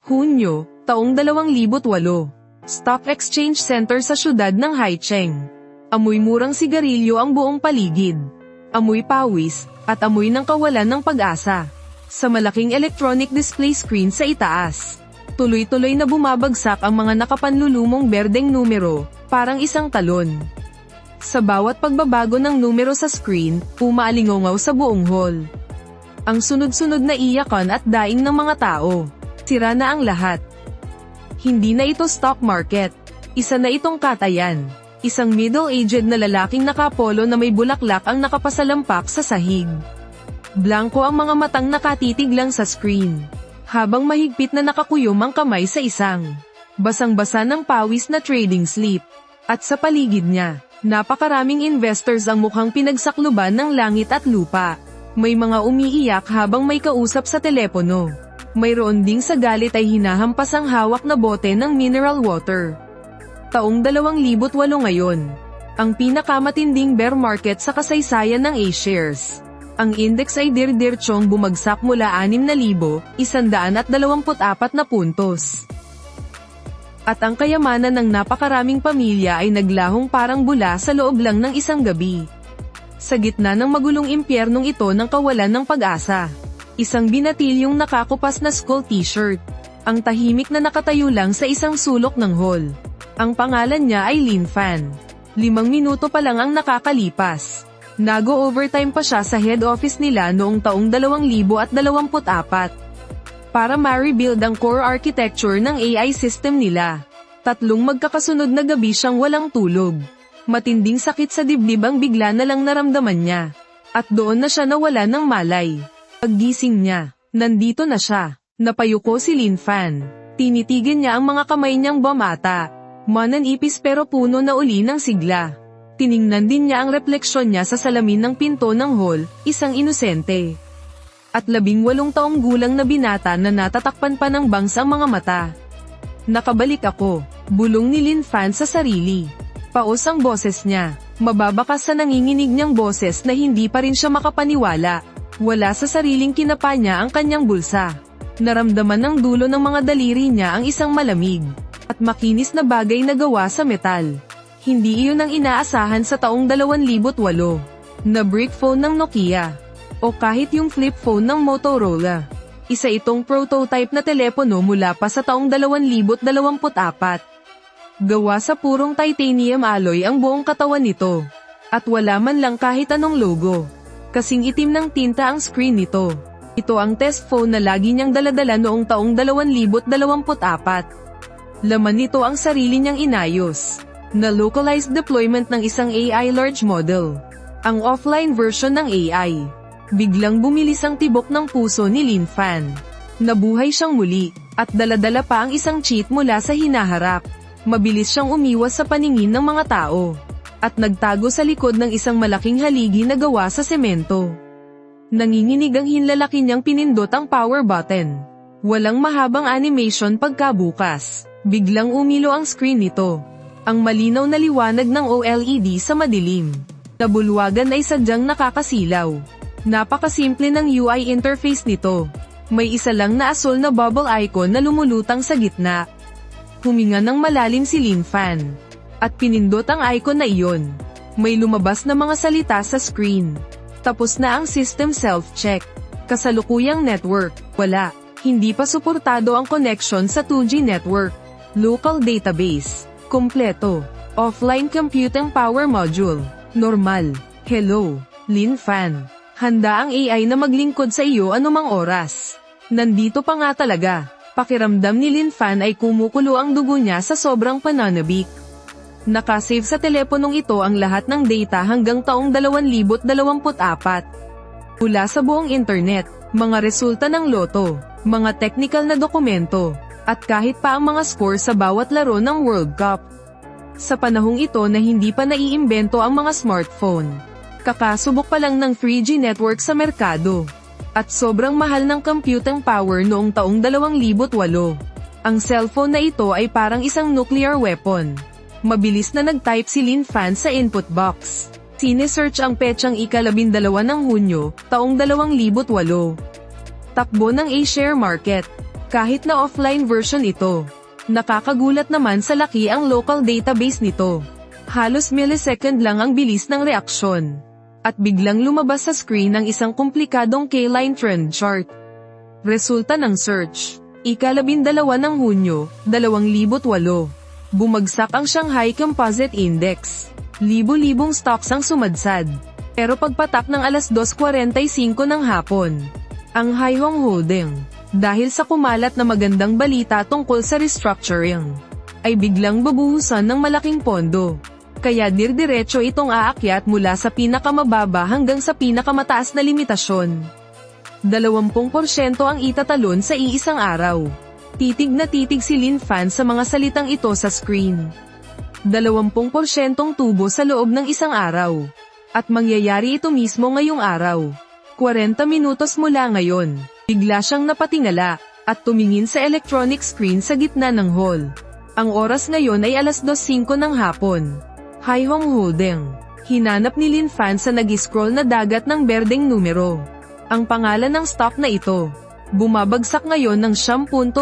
Hunyo, taong 2008. Stock Exchange Center sa siyudad ng Haicheng. Amoy murang sigarilyo ang buong paligid. Amoy pawis, at amoy ng kawalan ng pag-asa. Sa malaking electronic display screen sa itaas. Tuloy-tuloy na bumabagsak ang mga nakapanlulumong berdeng numero, parang isang talon. Sa bawat pagbabago ng numero sa screen, umaalingongaw sa buong hall. Ang sunod-sunod na iyakan at daing ng mga tao. Sira na ang lahat. Hindi na ito stock market. Isa na itong katayan. Isang middle-aged na lalaking nakapolo na may bulaklak ang nakapasalampak sa sahig. Blanko ang mga matang nakatitig lang sa screen. Habang mahigpit na nakakuyom ang kamay sa isang basang-basa ng pawis na trading slip. At sa paligid niya, napakaraming investors ang mukhang pinagsakluban ng langit at lupa. May mga umiiyak habang may kausap sa telepono. Mayroon ding sa galit ay hinahampas ang hawak na bote ng mineral water. Taong 2008 ngayon. Ang pinakamatinding bear market sa kasaysayan ng A-shares. Ang index ay dir-dirtsyong bumagsak mula 6,124 na puntos. At ang kayamanan ng napakaraming pamilya ay naglahong parang bula sa loob lang ng isang gabi. Sa gitna ng magulong impyernong ito ng kawalan ng pag-asa. Isang binatilyong nakakupas na school t-shirt. Ang tahimik na nakatayo lang sa isang sulok ng hall. Ang pangalan niya ay Lin Fan. 5 minuto pa lang ang nakakalipas. Nag-overtime pa siya sa head office nila noong taong 2024. Para ma-rebuild ang core architecture ng AI system nila. 3 magkakasunod na gabi siyang walang tulog. Matinding sakit sa dibdib ang bigla na lang naramdaman niya. At doon na siya nawala ng malay. Paggising niya, nandito na siya. Napayuko si Lin Fan. Tinitigan niya ang mga kamay niyang bamata. Mananipis pero puno na uli ng sigla. Tiningnan din niya ang refleksyon niya sa salamin ng pinto ng hall, isang inosente. At 18 taong gulang na binata na natatakpan pa ng bangs ang mga mata. Nakabalik ako, bulong ni Lin Fan sa sarili. Paos ang boses niya, mababakas sa nanginginig niyang boses na hindi pa rin siya makapaniwala. Wala sa sariling kinapa niya ang kanyang bulsa. Naramdaman ng dulo ng mga daliri niya ang isang malamig at makinis na bagay na gawa sa metal. Hindi iyon ang inaasahan sa taong 2008 na brick phone ng Nokia o kahit yung flip phone ng Motorola. Isa itong prototype na telepono mula pa sa taong 2024. Gawa sa purong titanium alloy ang buong katawan nito. At wala man lang kahit anong logo. Kasing itim ng tinta ang screen nito. Ito ang test phone na lagi niyang daladala noong taong 2024. Laman nito ang sarili niyang inayos. Na localized deployment ng isang AI large model. Ang offline version ng AI. Biglang bumilis ang tibok ng puso ni Lin Fan. Nabuhay siyang muli, at daladala pa ang isang cheat mula sa hinaharap. Mabilis siyang umiwas sa paningin ng mga tao. At nagtago sa likod ng isang malaking haligi na gawa sa semento. Nanginginig ang hinlalaki niyang pinindot ang power button. Walang mahabang animation pagkabukas. Biglang umilo ang screen nito. Ang malinaw na liwanag ng OLED sa madilim. Nabulwagan ay sadyang nakakasilaw. Napakasimple ng UI interface nito. May isa lang na asul na bubble icon na lumulutang sa gitna. Huminga ng malalim si Lin Fan. At pinindot ang icon na iyon. May lumabas na mga salita sa screen. Tapos na ang system self-check. Kasalukuyang network, wala. Hindi pa suportado ang connection sa 2G network. Local database, kompleto. Offline computing power module, normal. Hello, Lin Fan. Handa ang AI na maglingkod sa iyo anumang oras. Nandito pa nga talaga. Pakiramdam ni Lin Fan ay kumukulo ang dugo niya sa sobrang pananabik. Nakasave sa teleponong ito ang lahat ng data hanggang taong 2024. Mula sa buong internet, mga resulta ng loto, mga technical na dokumento, at kahit pa ang mga score sa bawat laro ng World Cup. Sa panahong ito na hindi pa naiimbento ang mga smartphone. Kakasubok pa lang ng 3G network sa merkado. At sobrang mahal ng computing power noong taong 2008. Ang cellphone na ito ay parang isang nuclear weapon. Mabilis na nag-type si Lin Fan sa input box. Sinesearch ang petsang ika-12 ng Hunyo, taong 2008. Takbo ng A-share market. Kahit na offline version ito. Nakakagulat naman sa laki ang local database nito. Halos millisecond lang ang bilis ng reaksyon. At biglang lumabas sa screen ang isang komplikadong K-line trend chart. Resulta ng search. Ika-12 ng Hunyo, 2008. Bumagsak ang Shanghai Composite Index. Libo-libong stocks ang sumadsad. Pero pagpatak ng alas 2:45 ng hapon, ang Haihong Holding, dahil sa kumalat na magandang balita tungkol sa restructuring, ay biglang babuhusan ng malaking pondo. Kaya dirdiretso itong aakyat mula sa pinakamababa hanggang sa pinakamataas na limitasyon. 20% ang itatalon sa iisang araw. Titig na titig si Lin Fan sa mga salitang ito sa screen. 20% tubo sa loob ng isang araw. At mangyayari ito mismo ngayong araw. 40 minutos mula ngayon, bigla siyang napatingala, at tumingin sa electronic screen sa gitna ng hall. Ang oras ngayon ay alas 2:05 ng hapon. Haihong Holding. Hinanap ni Lin Fan sa nag-scroll na dagat ng berdeng numero. Ang pangalan ng stock na ito. Bumabagsak ngayon ng 10.8%.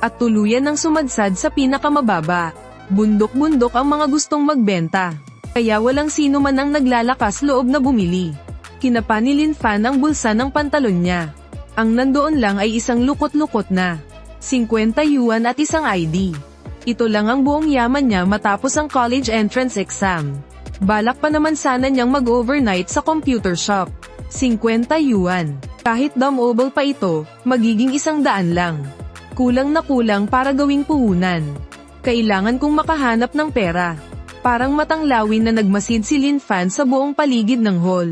At tuluyan ng sumadsad sa pinakamababa. Bundok-bundok ang mga gustong magbenta. Kaya walang sino man ang naglalakas loob na bumili. Kinapa ni Lin Fan ang bulsa ng pantalon niya. Ang nandoon lang ay isang lukot-lukot na 50 yuan at isang ID. Ito lang ang buong yaman niya matapos ang college entrance exam. Balak pa naman sana niyang mag-overnight sa computer shop. 50 yuan. Kahit dumb-oble pa ito, magiging 100 lang. Kulang na kulang para gawing puhunan. Kailangan kong makahanap ng pera. Parang matanglawin na nagmasid si Lin Fan sa buong paligid ng hall.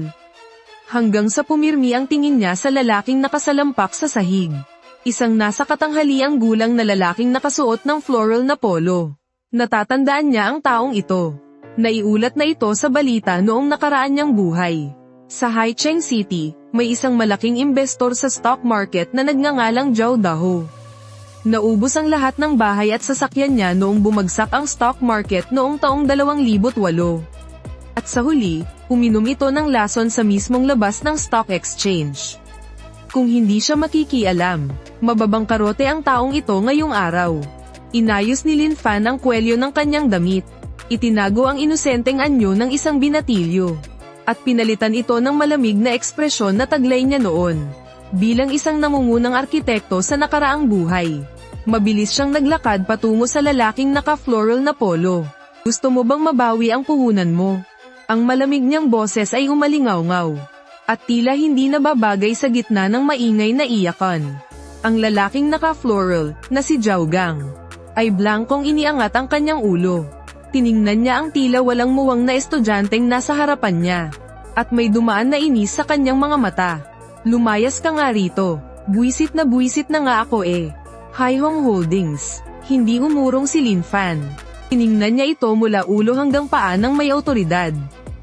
Hanggang sa pumirmi ang tingin niya sa lalaking nakasalampak sa sahig. Isang nasa katanghaliang gulang na lalaking nakasuot ng floral na polo. Natatandaan niya ang taong ito. Naiulat na ito sa balita noong nakaraan niyang buhay. Sa Haicheng City, may isang malaking investor sa stock market na nagngangalang Zhao Daho. Naubos ang lahat ng bahay at sasakyan niya noong bumagsak ang stock market noong taong 2008. At sa huli, uminom ito ng lason sa mismong labas ng stock exchange. Kung hindi siya makikialam, mababangkarote ang taong ito ngayong araw. Inayos ni Lin Fan ang kwelyo ng kanyang damit. Itinago ang inosenteng anyo ng isang binatilyo. At pinalitan ito ng malamig na ekspresyon na taglay niya noon. Bilang isang namungunang arkitekto sa nakaraang buhay. Mabilis siyang naglakad patungo sa lalaking naka-floral na polo. Gusto mo bang mabawi ang puhunan mo? Ang malamig niyang boses ay umalingaw-ngaw. At tila hindi nababagay sa gitna ng maingay na iyakan. Ang lalaking naka-floral, na si Zhao Gang, ay blankong iniangat ang kanyang ulo. Tiningnan niya ang tila walang muwang na estudyanteng nasa harapan niya. At may dumaan na inis sa kanyang mga mata. Lumayas ka nga rito. Buwisit na nga ako eh. Haihong Holdings. Hindi umurong si Lin Fan. Tiningnan niya ito mula ulo hanggang paa ng may autoridad.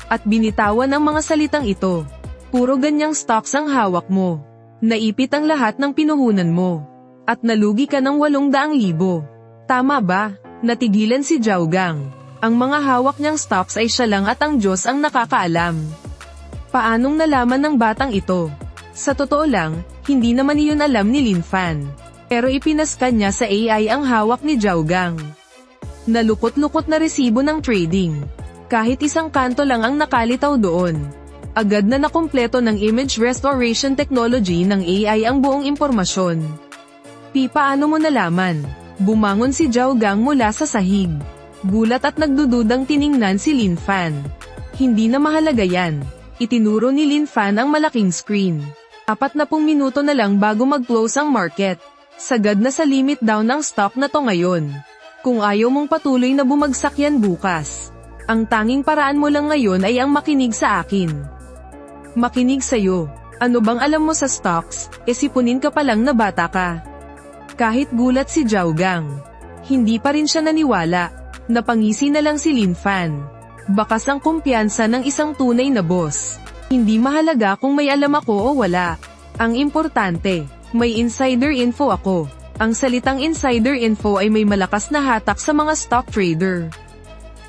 At binitawan ang mga salitang ito. Puro ganyang stocks ang hawak mo. Naipit ang lahat ng pinuhunan mo. At nalugi ka ng 800,000. Tama ba? Natigilan si Zhao Gang. Ang mga hawak niyang stocks ay siya lang at ang Diyos ang nakakaalam. Paanong nalaman ng batang ito? Sa totoo lang, hindi naman iyon alam ni Lin Fan. Pero ipinaskan niya sa AI ang hawak ni Zhao Gang. Nalukot-lukot na resibo ng trading. Kahit isang kanto lang ang nakalitaw doon. Agad na nakumpleto ng image restoration technology ng AI ang buong impormasyon. Paano mo nalaman? Bumangon si Zhao Gang mula sa sahig. Gulat at nagdududang tiningnan si Lin Fan. Hindi na mahalaga yan. Itinuro ni Lin Fan ang malaking screen. 40 minuto na lang bago mag-close ang market. Sagad na sa limit down ng stock na to ngayon. Kung ayaw mong patuloy na bumagsak yan bukas, ang tanging paraan mo lang ngayon ay ang makinig sa akin. Makinig sa'yo. Ano bang alam mo sa stocks? Sipunin ka pa lang na bata ka. Kahit gulat si Zhao Gang, hindi pa rin siya naniwala. Napangisi na lang si Lin Fan. Bakas ang kumpiyansa ng isang tunay na boss. Hindi mahalaga kung may alam ako o wala. Ang importante, may insider info ako. Ang salitang insider info ay may malakas na hatak sa mga stock trader.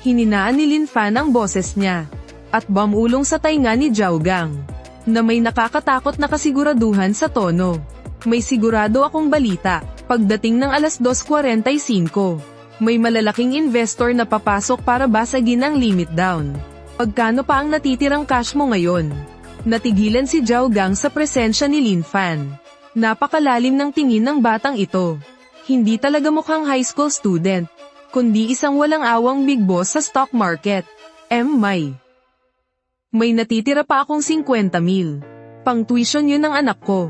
Hininaan ni Lin Fan ang boses niya. At bumulong sa tainga ni Zhao Gang, na may nakakatakot na kasiguraduhan sa tono. May sigurado akong balita, pagdating ng alas 2:45. May malalaking investor na papasok para basagin ang limit down. Pagkano pa ang natitirang cash mo ngayon? Natigilan si Zhao Gang sa presensya ni Lin Fan. Napakalalim ng tingin ng batang ito. Hindi talaga mukhang high school student, kundi isang walang awang big boss sa stock market. May natitira pa akong 50,000. Pang tuition yun ng anak ko.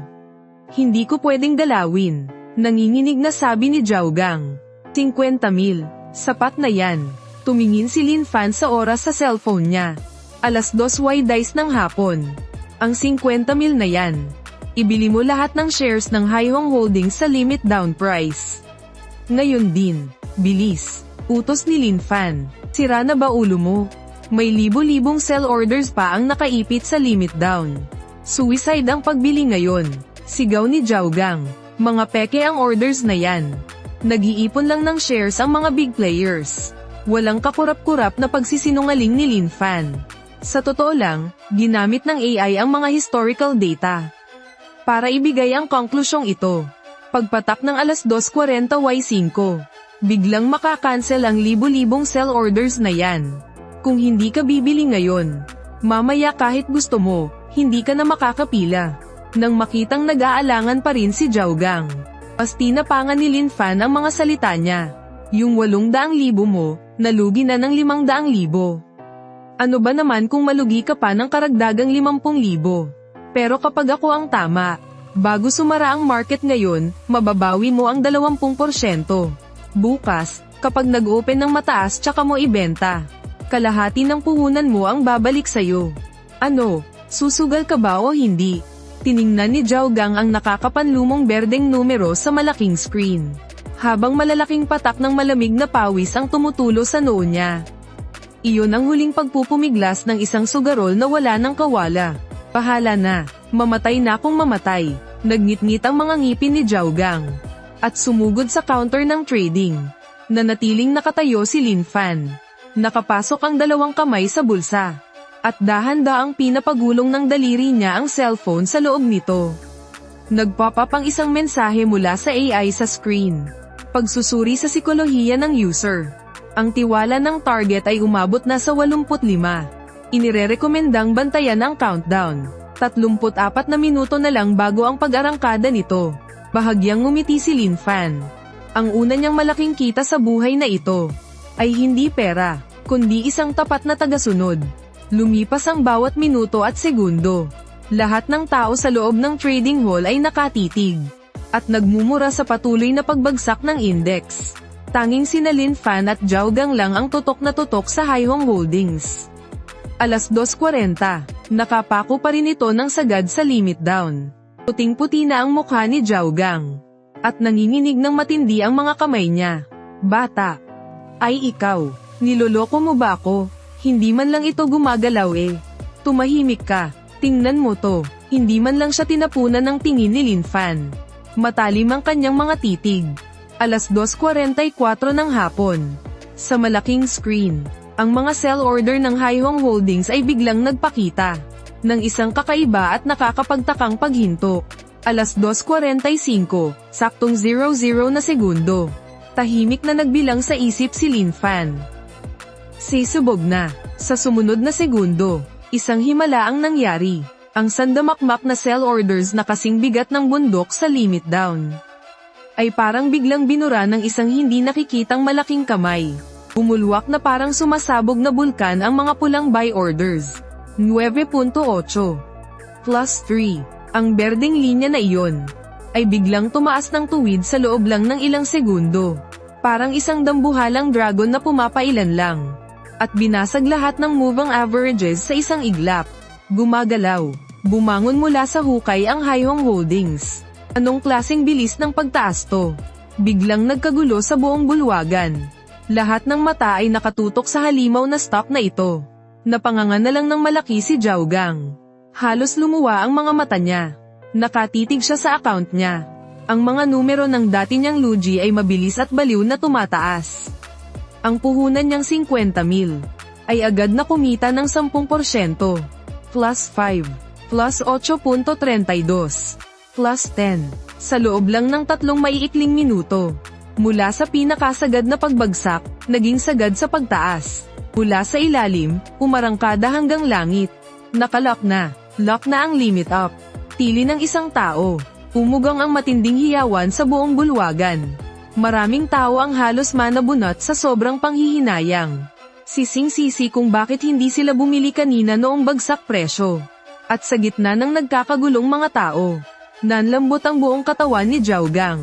Hindi ko pwedeng galawin. Nanginginig na sabi ni Zhao Gang. 50,000, sapat na yan. Tumingin si Lin Fan sa oras sa cellphone niya. Alas 2:00 ng hapon. Ang 50,000 na yan. Ibili mo lahat ng shares ng Haihong Holdings sa limit down price. Ngayon din, bilis. Utos ni Lin Fan. Sira na ba ulo mo? May libo-libong sell orders pa ang nakaipit sa limit down. Suicide ang pagbili ngayon. Sigaw ni Zhao Gang. Mga peke ang orders na yan. Nag-iipon lang ng shares ang mga big players. Walang kakurap-kurap na pagsisinungaling ni Lin Fan. Sa totoo lang, ginamit ng AI ang mga historical data para ibigay ang konklusyong ito. Pagpatak ng alas 2:45, biglang makakancel ang libo-libong sell orders na yan. Kung hindi ka bibili ngayon, mamaya kahit gusto mo, hindi ka na makakapila. Nang makitang nag-aalangan pa rin si Zhao Gang, mas tinapangan ni Lin Fan ang mga salita niya. Yung 800,000 mo, nalugi na ng 500,000. Ano ba naman kung malugi ka pa ng karagdagang 50,000? Pero kapag ako ang tama, bago sumara ang market ngayon, mababawi mo ang 20%. Bukas, kapag nag-open ng mataas tsaka mo ibenta, kalahati ng puhunan mo ang babalik sa'yo. Ano, susugal ka ba o hindi? Tiningnan ni Zhao Gang ang nakakapanlumong berdeng numero sa malaking screen, habang malalaking patak ng malamig na pawis ang tumutulo sa noo niya. Iyon ang huling pagpupumiglas ng isang sugarol na wala ng kawala. Bahala na, mamatay na kung mamatay. Nagngit-ngit ang mga ngipin ni Zhao Gang, at sumugod sa counter ng trading. Nanatiling nakatayo si Lin Fan. Nakapasok ang dalawang kamay sa bulsa, at dahan-daang pinapagulong ng daliri niya ang cellphone sa loob nito. Nag-pop up ang isang mensahe mula sa AI sa screen. Pagsusuri sa psikolohiya ng user. Ang tiwala ng target ay umabot na sa 85. Inirerekomendang bantayan ang countdown. 34 na minuto na lang bago ang pag-arangkada nito. Bahagyang ngumiti si Lin Fan. Ang una niyang malaking kita sa buhay na ito ay hindi pera, kundi isang tapat na tagasunod. Lumipas ang bawat minuto at segundo. Lahat ng tao sa loob ng trading hall ay nakatitig at nagmumura sa patuloy na pagbagsak ng index. Tanging sina Lin Fan at Zhao Gang lang ang tutok na tutok sa Haihong Holdings. Alas 2:40, nakapako pa rin ito ng sagad sa limit down. Puting-puti na ang mukha ni Zhao Gang, at nanginginig ng matindi ang mga kamay niya. Bata, ay ikaw, niloloko mo ba ako? Hindi man lang ito gumagalaw eh. Tumahimik ka, tingnan mo to. Hindi man lang siya tinapunan ng tingin ni Lin Fan. Matalim ang kanyang mga titig. Alas 2:44 ng hapon. Sa malaking screen, ang mga sell order ng Haihong Holdings ay biglang nagpakita ng isang kakaiba at nakakapagtakang paghinto. Alas 2:45, saktong 00 na segundo. Tahimik na nagbilang sa isip si Lin Fan. Sisubog na. Sa sumunod na segundo, isang himala ang nangyari. Ang sandamakmak na sell orders na kasing bigat ng bundok sa limit down ay parang biglang binura ng isang hindi nakikitang malaking kamay. Umulwak na parang sumasabog na bulkan ang mga pulang buy orders. 9.8 plus 3. Ang berdeng linya na iyon ay biglang tumaas ng tuwid sa loob lang ng ilang segundo. Parang isang dambuhalang dragon na pumapailan lang. At binasag lahat ng moving averages sa isang iglap. Gumagalaw. Bumangon mula sa hukay ang Haihong Holdings. Anong klaseng bilis ng pagtaas to? Biglang nagkagulo sa buong bulwagan. Lahat ng mata ay nakatutok sa halimaw na stock na ito. Napanganga na lang ng malaki si Zhao Gang. Halos lumuwa ang mga mata niya. Nakatitig siya sa account niya. Ang mga numero ng dati niyang lugi ay mabilis at baliw na tumataas. Ang puhunan niyang 50,000 ay agad na kumita ng 10%, plus 5, plus 8.32, plus 10, Sa loob lang ng 3 maiikling minuto. Mula sa pinakasagad na pagbagsak, naging sagad sa pagtaas. Mula sa ilalim, umarangkada hanggang langit. Nakalock na. Lock na ang limit up. Tili ng isang tao. Umugang ang matinding hiyawan sa buong bulwagan. Maraming tao ang halos manabunot sa sobrang panghihinayang. Sising-sisi kung bakit hindi sila bumili kanina noong bagsak presyo. At sa gitna ng nagkakagulong mga tao, nanlambot ang buong katawan ni Zhao Gang.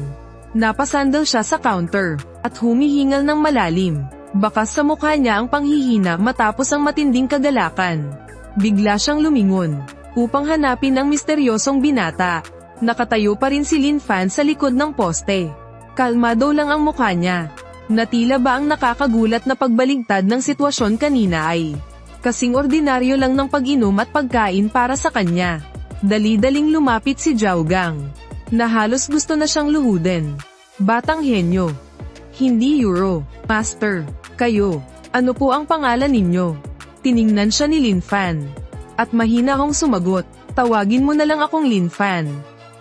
Napasandal siya sa counter, at humihingal ng malalim. Bakas sa mukha niya ang panghihina matapos ang matinding kagalakan. Bigla siyang lumingon, upang hanapin ang misteryosong binata. Nakatayo pa rin si Lin Fan sa likod ng poste. Kalmado lang ang mukha niya. Natila ba ang nakakagulat na pagbaligtad ng sitwasyon kanina ay kasing ordinaryo lang ng pag-inom at pagkain para sa kanya. Dali-daling lumapit si Zhao Gang, na halos gusto na siyang luhudin. Batang henyo. Hindi Euro. Master. Kayo. Ano po ang pangalan ninyo? Tiningnan siya ni Lin Fan. At mahina hong sumagot, tawagin mo na lang akong Lin Fan.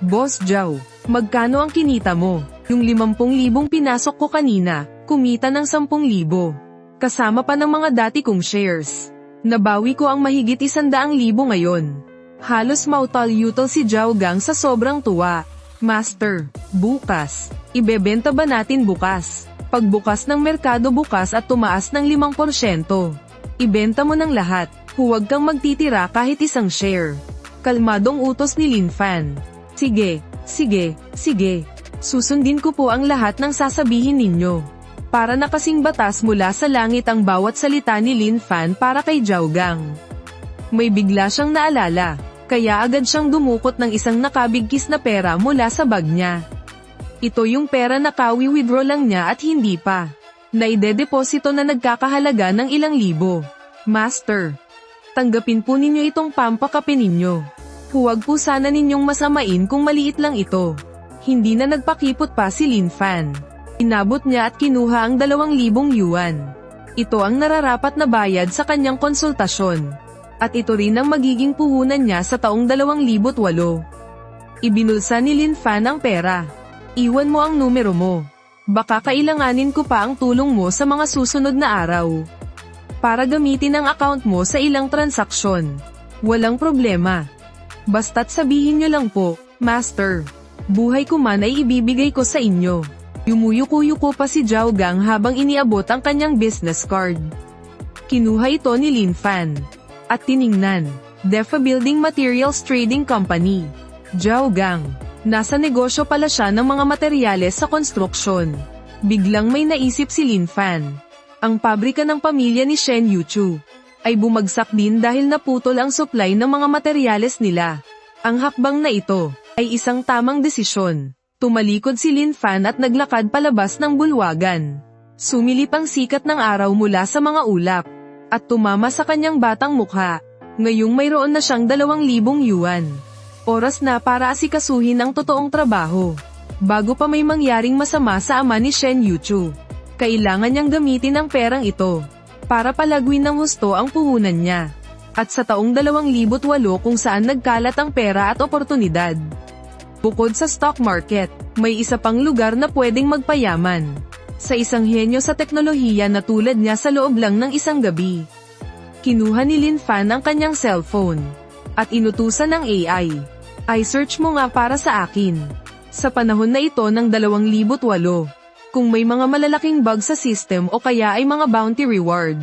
Boss Zhao, magkano ang kinita mo? Yung 50,000 pinasok ko kanina, kumita ng 10,000. Kasama pa ng mga dati kong shares. Nabawi ko ang mahigit 100,000 ngayon. Halos mautol-utol si Zhao Gang sa sobrang tuwa. Master, bukas. Ibebenta ba natin bukas? Pagbukas ng merkado bukas at tumaas ng 5%. Ibenta mo ng lahat. Huwag kang magtitira kahit isang share. Kalmadong utos ni Lin Fan. Sige, sige, sige. Susundin ko po ang lahat ng sasabihin ninyo. Para na kasing batas mula sa langit ang bawat salita ni Lin Fan para kay Zhao Gang. May bigla siyang naalala. Kaya agad siyang dumukot ng isang nakabigkis na pera mula sa bag niya. Ito yung pera na kawi-withdraw lang niya at hindi pa. Naidedeposito na nagkakahalaga ng ilang libo. Master, tanggapin po ninyo itong pampakape ninyo. Huwag po sana ninyong masamain kung maliit lang ito. Hindi na nagpakipot pa si Lin Fan. Inabot niya at kinuha ang 2,000 yuan. Ito ang nararapat na bayad sa kanyang konsultasyon. At ito rin ang magiging puhunan niya sa taong 2008. Ibinulsa ni Lin Fan ang pera. Iwan mo ang numero mo. Baka kailanganin ko pa ang tulong mo sa mga susunod na araw. Para gamitin ang account mo sa ilang transaksyon. Walang problema. Basta't sabihin niyo lang po, Master. Buhay ko man ay ibibigay ko sa inyo. Yumuyuko-yuko pa si Zhao Gang habang iniabot ang kanyang business card. Kinuha ito ni Lin Fan. At tiningnan, Defa Building Materials Trading Company. Zhao Gang. Nasa negosyo pala siya ng mga materyales sa konstruksyon. Biglang may naisip si Lin Fan. Ang pabrika ng pamilya ni Shen Yuchu ay bumagsak din dahil naputol ang supply ng mga materyales nila. Ang hakbang na ito ay isang tamang desisyon. Tumalikod si Lin Fan at naglakad palabas ng bulwagan. Sumilip ang sikat ng araw mula sa mga ulap. At tumama sa kanyang batang mukha. Ngayong mayroon na siyang 2,000 yuan. Oras na para asikasuhin ang totoong trabaho. Bago pa may mangyaring masama sa ama ni Shen Yuchu. Kailangan niyang gamitin ang perang ito. Para palagwin ng husto ang puhunan niya. At sa taong 2008 kung saan nagkalat ang pera at oportunidad. Bukod sa stock market, may isa pang lugar na pwedeng magpayaman. Sa isang henyo sa teknolohiya na tulad niya sa loob lang ng isang gabi. Kinuha ni Lin Fan ang kanyang cellphone. At inutusan ng AI. I-search mo nga para sa akin. Sa panahon na ito ng 2008. Kung may mga malalaking bug sa system o kaya ay mga bounty reward.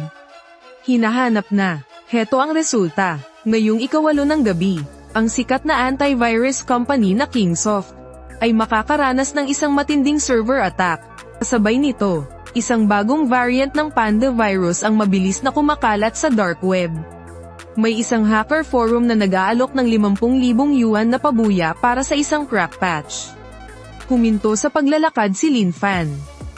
Hinahanap na. Heto ang resulta. Ngayong 8 ng gabi. Ang sikat na antivirus company na Kingsoft ay makakaranas ng isang matinding server attack. Kasabay nito, isang bagong variant ng Panda virus ang mabilis na kumakalat sa dark web. May isang hacker forum na nag-aalok ng 50,000 yuan na pabuya para sa isang crack patch. Huminto sa paglalakad si Lin Fan.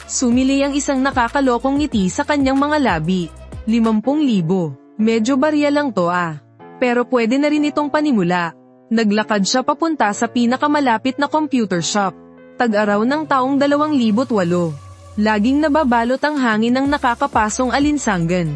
Sumili ang isang nakakalokong ngiti sa kanyang mga labi. 50,000. Medyo barya lang to ah. Pero pwede na rin itong panimula. Naglakad siya papunta sa pinakamalapit na computer shop. Tag-araw ng taong 2008. Laging nababalot ang hangin ng nakakapasong alinsangan.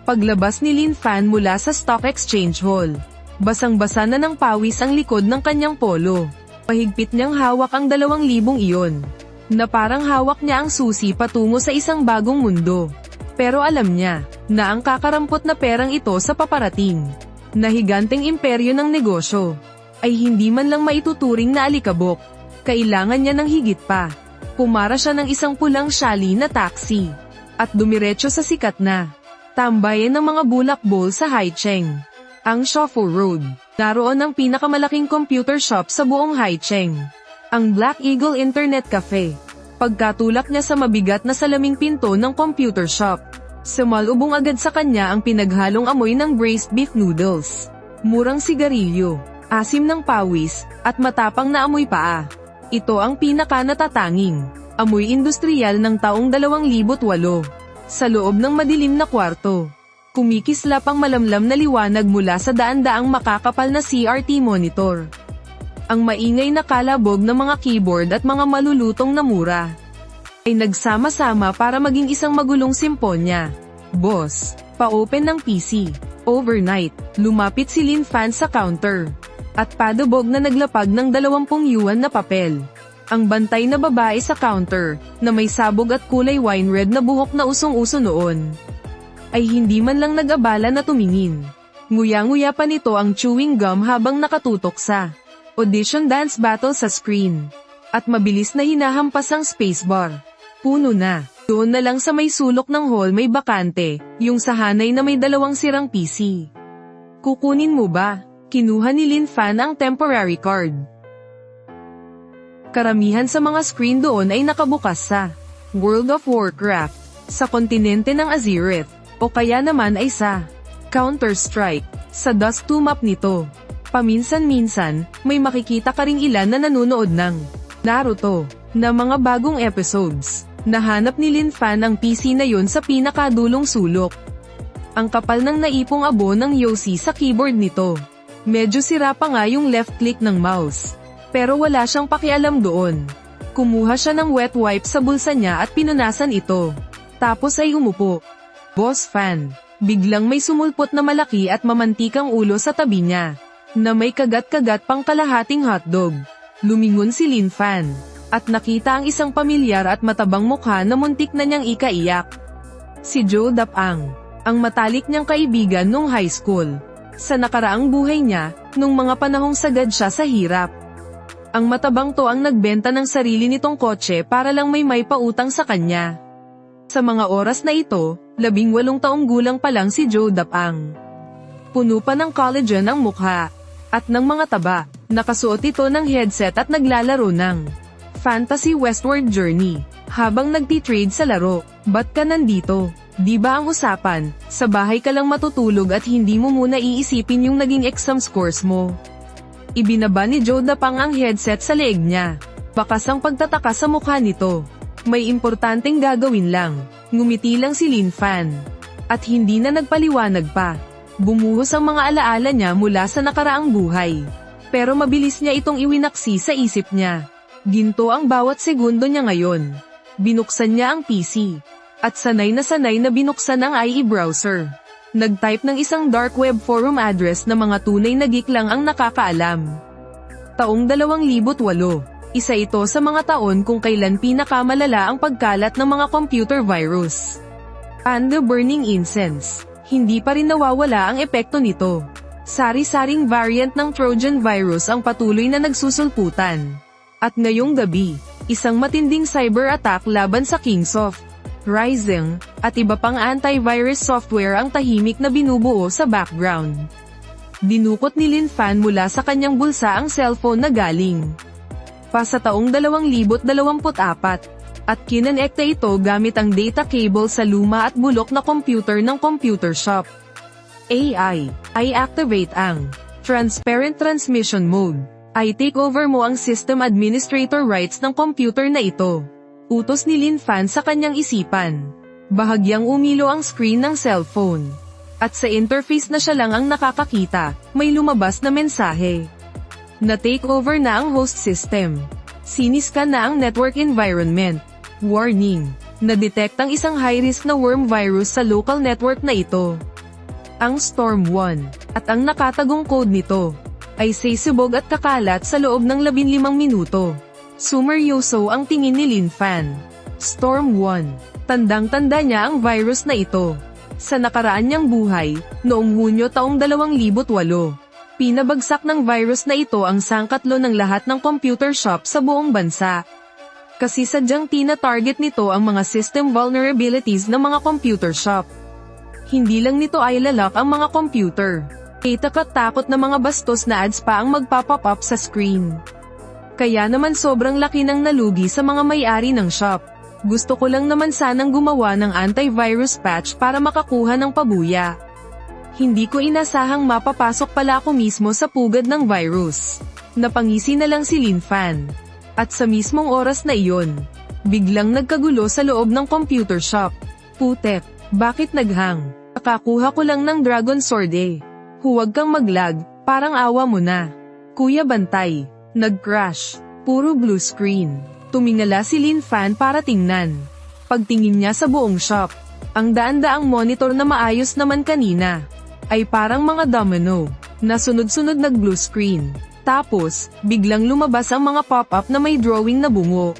Paglabas ni Lin Fan mula sa Stock Exchange Hall, basang-basa na ng pawis ang likod ng kanyang polo. Pahigpit niyang hawak ang 2,000 iyon, na parang hawak niya ang susi patungo sa isang bagong mundo. Pero alam niya, na ang kakarampot na perang ito sa paparating, na higanteng imperyo ng negosyo, ay hindi man lang maituturing na alikabok. Kailangan niya ng higit pa. Pumara siya ng isang pulang shali na taxi, at dumiretso sa sikat na tambayan ng mga bulakbol sa Haicheng, ang Shofu Road. Naroon ang pinakamalaking computer shop sa buong Haicheng, ang Black Eagle Internet Cafe. Pagkatulak niya sa mabigat na salaming pinto ng computer shop, sumalubong agad sa kanya ang pinaghalong amoy ng braised beef noodles, murang sigarilyo, asim ng pawis, at matapang na amoy paa. Ito ang pinaka-natatanging amoy industriyal ng taong 2008. Sa loob ng madilim na kwarto, kumikislap ang malamlam na liwanag mula sa daan-daang makakapal na CRT monitor. Ang maingay na kalabog ng mga keyboard at mga malulutong na mura ay nagsama-sama para maging isang magulong simponya. Boss, pa-open ng PC. Overnight, lumapit si Lin Fan sa counter, at padubog na naglapag ng 20 yuan na papel. Ang bantay na babae sa counter, na may sabog at kulay wine red na buhok na usong-uso noon, ay hindi man lang nag-abala na tumingin. Nguya-nguya pa nito ang chewing gum habang nakatutok sa audition dance battle sa screen, at mabilis na hinahampas ang spacebar. Puno na. Doon na lang sa may sulok ng hall may bakante, yung sahanay na may 2 sirang PC. Kukunin mo ba? Kinuha ni Lin Fan ang temporary card. Karamihan sa mga screen doon ay nakabukas sa World of Warcraft, sa kontinente ng Azeroth, o kaya naman ay sa Counter-Strike, sa Dust 2 map nito. Paminsan-minsan, may makikita ka ring ilan na nanonood ng Naruto, na mga bagong episodes. Nahanap ni Lin Fan ang PC na yon sa pinakadulong sulok. Ang kapal ng naipong abo ng Yoshi sa keyboard nito. Medyo sira pa nga yung left click ng mouse. Pero wala siyang pakialam doon. Kumuha siya ng wet wipe sa bulsa niya at pinunasan ito. Tapos ay umupo. Boss Fan. Biglang may sumulpot na malaki at mamantikang ulo sa tabi niya, na may kagat-kagat pang kalahating hotdog. Lumingon si Lin Fan, at nakita ang isang pamilyar at matabang mukha na muntik na niyang ikaiyak. Si Joe Dapang, ang matalik niyang kaibigan nung high school. Sa nakaraang buhay niya, nung mga panahong sagad siya sa hirap. Ang matabang to ang nagbenta ng sarili nitong kotse para lang may pautang sa kanya. Sa mga oras na ito, 18 taong gulang pa lang si Joe Dapang. Puno pa ng collagen ang mukha, at ng mga taba. Nakasuot ito ng headset at naglalaro ng Fantasy Westward Journey, habang nagtitrade sa laro. Ba't ka nandito? Di ba ang usapan, sa bahay ka lang matutulog at hindi mo muna iisipin yung naging exam scores mo? Ibinaba ni Joe Dapang ang headset sa leeg niya. Bakas ang pagtataka sa mukha nito. May importanteng gagawin lang. Ngumiti lang si Lin Fan. At hindi na nagpaliwanag pa. Bumuhos ang mga alaala niya mula sa nakaraang buhay. Pero mabilis niya itong iwinaksi sa isip niya. Ginto ang bawat segundo niya ngayon. Binuksan niya ang PC. At sanay na binuksan ang IE browser. Nag-type ng isang dark web forum address na mga tunay na geek lang ang nakakaalam. Taong 2008, isa ito sa mga taon kung kailan pinakamalala ang pagkalat ng mga computer virus. And the burning incense, hindi pa rin nawawala ang epekto nito. Sari-saring variant ng Trojan virus ang patuloy na nagsusulputan. At ngayong gabi, isang matinding cyber attack laban sa Kingsoft, Rising, at iba pang antivirus software ang tahimik na binubuo sa background. Dinukot ni Lin Fan mula sa kanyang bulsa ang cellphone na galing pa sa taong 2024, at kinonekta ito gamit ang data cable sa luma at bulok na computer ng computer shop. AI, I activate ang Transparent Transmission Mode. I take over mo ang system administrator rights ng computer na ito. Utos ni Lin Fan sa kanyang isipan. Bahagyang umilo ang screen ng cellphone. At sa interface na siya lang ang nakakakita, may lumabas na mensahe. Na-take over na ang host system. Siniskan na ang network environment. Warning. Na-detect ang isang high-risk na worm virus sa local network na ito. Ang Storm 1, at ang nakatagong code nito ay sisibog at kakalat sa loob ng 15 minuto. Sumeryoso ang tingin ni Lin Fan. Storm 1. Tandang-tanda niya ang virus na ito. Sa nakaraan niyang buhay, noong Hunyo taong 2008, pinabagsak ng virus na ito ang sangkatlo ng lahat ng computer shop sa buong bansa. Kasi sadyang tina-target nito ang mga system vulnerabilities ng mga computer shop. Hindi lang nito ay lalak ang mga computer. Takot na mga bastos na ads pa ang magpapop up sa screen. Kaya naman sobrang laki ng nalugi sa mga may-ari ng shop. Gusto ko lang naman sanang gumawa ng antivirus patch para makakuha ng pabuya. Hindi ko inasahang mapapasok pala ako mismo sa pugad ng virus. Napangisi na lang si Lin Fan. At sa mismong oras na iyon, biglang nagkagulo sa loob ng computer shop. Putek, bakit naghang? Nakakuha ko lang ng Dragon Sword eh. Huwag kang maglag, parang awa mo na. Kuya Bantay, nag-crash. Puro blue screen. Tumingala si Lin Fan para tingnan. Pagtingin niya sa buong shop, ang daan-daang monitor na maayos naman kanina, ay parang mga domino, na sunod-sunod nag-blue screen. Tapos, biglang lumabas ang mga pop-up na may drawing na bungo,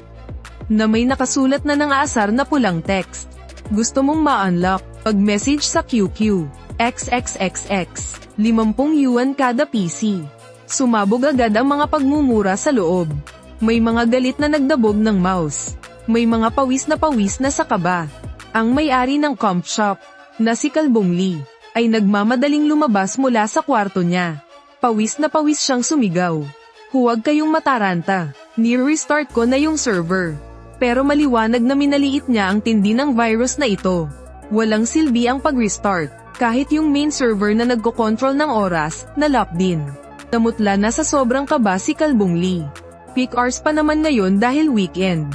na may nakasulat na ng aasar na pulang text. Gusto mong ma-unlock? Pag-message sa QQ. XXXX. 50 yuan kada PC. Sumabog agad ang mga pagmumura sa loob. May mga galit na nagdabog ng mouse. May mga pawis na sa kaba. Ang may-ari ng comp shop, na si Kalbong Lee, ay nagmamadaling lumabas mula sa kwarto niya. Pawis siyang sumigaw. Huwag kayong mataranta. Ni-restart ko na yung server. Pero maliwanag na minaliit niya ang tindi ng virus na ito. Walang silbi ang pag-restart. Kahit yung main server na nagko-control ng oras, na-lock din. Namutla na sa sobrang kaba si Kalbong Lee. Peak hours pa naman ngayon dahil weekend.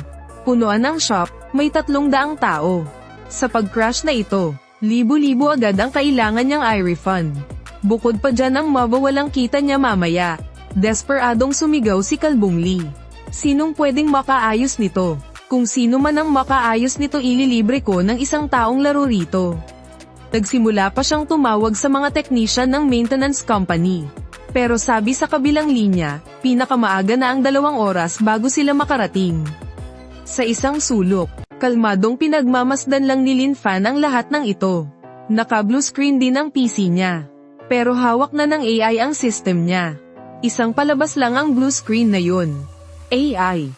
Punuan ang shop, may 300 tao. Sa pag-crash na ito, libo-libo agad ang kailangan niyang i-refund. Bukod pa dyan ang mawawalang kita niya mamaya. Desperadong sumigaw si Kalbong Lee. Sinong pwedeng makaayos nito? Kung sino man ang makaayos nito ililibre ko ng isang taong laro rito. Nagsimula pa siyang tumawag sa mga technician ng maintenance company. Pero sabi sa kabilang linya, pinakamaaga na ang 2 oras bago sila makarating. Sa isang sulok, kalmadong pinagmamasdan lang ni Lin Fan ang lahat ng ito. Naka-blue screen din ang PC niya. Pero hawak na ng AI ang system niya. Isang palabas lang ang blue screen na yun. AI.